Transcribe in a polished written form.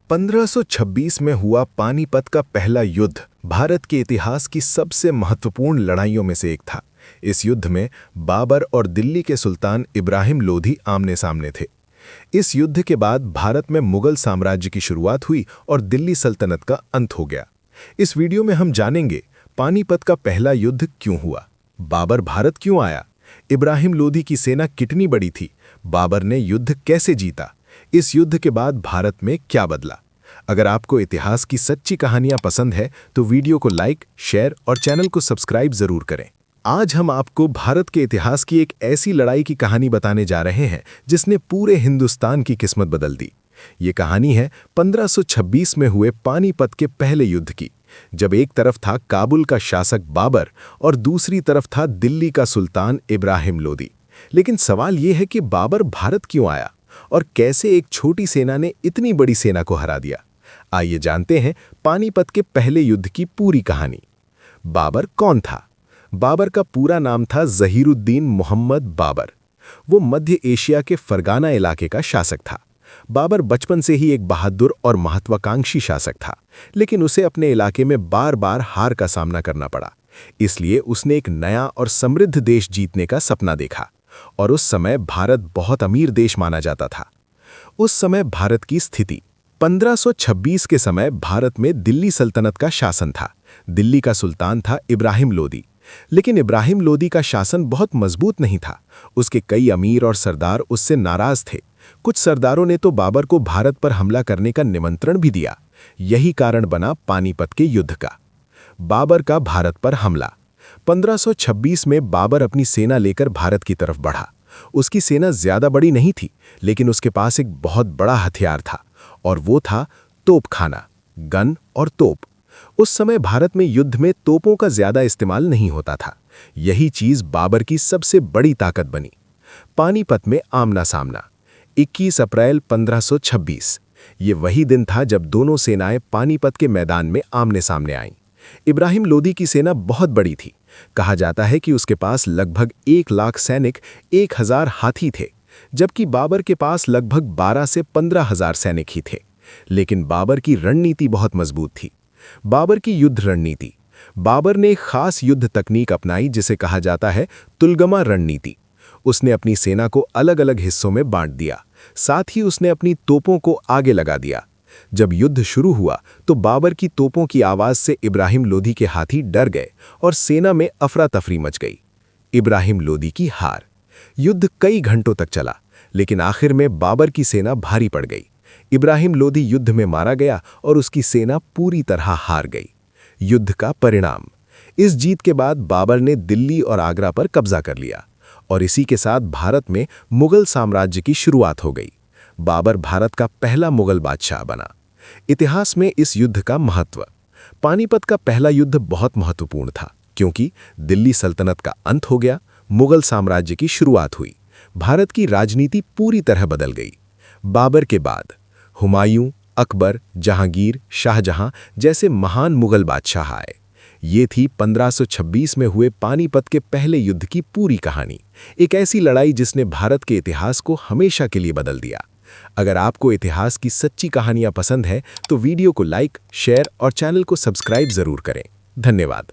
1526 में हुआ पानीपत का पहला युद्ध भारत के इतिहास की सबसे महत्वपूर्ण लड़ाइयों में से एक था। इस युद्ध में बाबर और दिल्ली के सुल्तान इब्राहिम लोधी आमने सामने थे। इस युद्ध के बाद भारत में मुगल साम्राज्य की शुरुआत हुई और दिल्ली सल्तनत का अंत हो गया। इस वीडियो में हम जानेंगे पानीपत का पहला युद्ध क्यों हुआ, बाबर भारत क्यों आया, इब्राहिम लोधी की सेना कितनी बड़ी थी, बाबर ने युद्ध कैसे जीता, इस युद्ध के बाद भारत में क्या बदला। अगर आपको इतिहास की सच्ची कहानियां पसंद है तो वीडियो को लाइक, शेयर और चैनल को सब्सक्राइब जरूर करें। आज हम आपको भारत के इतिहास की एक ऐसी लड़ाई की कहानी बताने जा रहे हैं जिसने पूरे हिंदुस्तान की किस्मत बदल दी। ये कहानी है 1526 में हुए पानीपत के पहले युद्ध की, जब एक तरफ था काबुल का शासक बाबर और दूसरी तरफ था दिल्ली का सुल्तान इब्राहिम लोधी। लेकिन सवाल यह है कि बाबर भारत क्यों आया और कैसे एक छोटी सेना ने इतनी बड़ी सेना को हरा दिया। आइए जानते हैं पानीपत के पहले युद्ध की पूरी कहानी। बाबर कौन था? बाबर का पूरा नाम था ज़हीरुद्दीन मोहम्मद बाबर। वो मध्य एशिया के फरगाना इलाके का शासक था। बाबर बचपन से ही एक बहादुर और महत्वाकांक्षी शासक था, लेकिन उसे अपने इलाके में बार बार हार का सामना करना पड़ा। इसलिए उसने एक नया और समृद्ध देश जीतने का सपना देखा, और उस समय भारत बहुत अमीर देश माना जाता था। उस समय भारत की स्थिति 1526 के समय भारत में दिल्ली सल्तनत का शासन था। दिल्ली का सुल्तान था इब्राहिम लोधी, लेकिन इब्राहिम लोधी का शासन बहुत मजबूत नहीं था। उसके कई अमीर और सरदार उससे नाराज थे। कुछ सरदारों ने तो बाबर को भारत पर हमला करने का निमंत्रण भी दिया। यही कारण बना पानीपत के युद्ध का। बाबर का भारत पर हमला 1526 में बाबर अपनी सेना लेकर भारत की तरफ बढ़ा। उसकी सेना ज्यादा बड़ी नहीं थी, लेकिन उसके पास एक बहुत बड़ा हथियार था, और वो था तोपखाना, गन और तोप। उस समय भारत में युद्ध में तोपों का ज्यादा इस्तेमाल नहीं होता था। यही चीज बाबर की सबसे बड़ी ताकत बनी। पानीपत में आमना सामना 21 अप्रैल 1526। ये वही दिन था जब दोनों सेनाएं पानीपत के मैदान में आमने सामने आईं। इब्राहिम लोधी की सेना बहुत बड़ी थी। कहा जाता है कि उसके पास लगभग 1 लाख सैनिक, 1000 हाथी थे, जबकि बाबर के पास लगभग 12 से 15,000 सैनिक ही थे। लेकिन बाबर की रणनीति बहुत मजबूत थी। बाबर की युद्ध रणनीति। बाबर ने एक खास युद्ध तकनीक अपनाई जिसे कहा जाता है तुलगमा रणनीति। उसने अपनी सेना को अलग अलग हिस्सों में बांट दिया, साथ ही उसने अपनी तोपों को आगे लगा दिया। जब युद्ध शुरू हुआ तो बाबर की तोपों की आवाज से इब्राहिम लोधी के हाथी डर गए और सेना में अफरा तफरी मच गई। इब्राहिम लोधी की हार। युद्ध कई घंटों तक चला, लेकिन आखिर में बाबर की सेना भारी पड़ गई। इब्राहिम लोधी युद्ध में मारा गया और उसकी सेना पूरी तरह हार गई। युद्ध का परिणाम। इस जीत के बाद बाबर ने दिल्ली और आगरा पर कब्जा कर लिया, और इसी के साथ भारत में मुगल साम्राज्य की शुरुआत हो गई। बाबर भारत का पहला मुगल बादशाह बना। इतिहास में इस युद्ध का महत्व। पानीपत का पहला युद्ध बहुत महत्वपूर्ण था, क्योंकि दिल्ली सल्तनत का अंत हो गया, मुगल साम्राज्य की शुरुआत हुई, भारत की राजनीति पूरी तरह बदल गई। बाबर के बाद हुमायूं, अकबर, जहांगीर, शाहजहां जैसे महान मुगल बादशाह आए। ये थी 1526 में हुए पानीपत के पहले युद्ध की पूरी कहानी। एक ऐसी लड़ाई जिसने भारत के इतिहास को हमेशा के लिए बदल दिया। अगर आपको इतिहास की सच्ची कहानियां पसंद है तो वीडियो को लाइक, शेयर और चैनल को सब्सक्राइब जरूर करें। धन्यवाद।